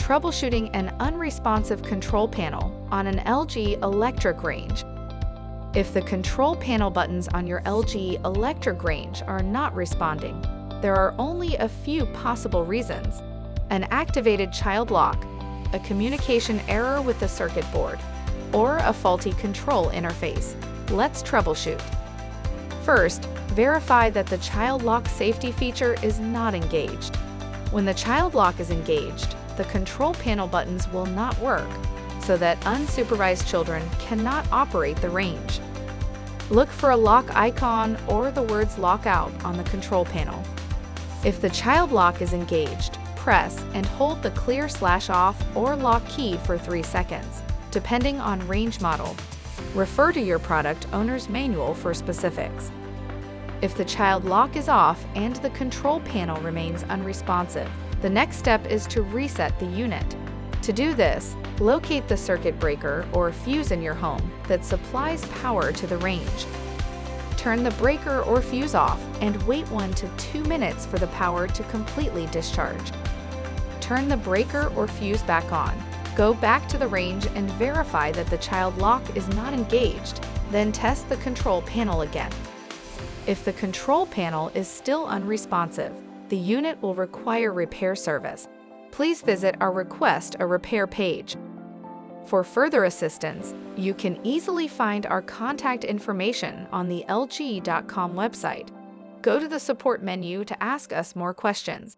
Troubleshooting an unresponsive control panel on an LG electric range. If the control panel buttons on your LG electric range are not responding, there are only a few possible reasons: an activated child lock, a communication error with the circuit board, or a faulty control interface. Let's troubleshoot. First, verify that the child lock safety feature is not engaged. When the child lock is engaged, the control panel buttons will not work, so that unsupervised children cannot operate the range. Look for a lock icon or the words "lock out" on the control panel. If the child lock is engaged, press and hold the clear/off or lock key for 3 seconds, depending on range model. Refer to your product owner's manual for specifics. If the child lock is off and the control panel remains unresponsive, the next step is to reset the unit. To do this, locate the circuit breaker or fuse in your home that supplies power to the range. Turn the breaker or fuse off and wait 1 to 2 minutes for the power to completely discharge. Turn the breaker or fuse back on. Go back to the range and verify that the child lock is not engaged, then test the control panel again. If the control panel is still unresponsive, the unit will require repair service. Please visit our Request a Repair page. For further assistance, you can easily find our contact information on the LG.com website. Go to the support menu to ask us more questions.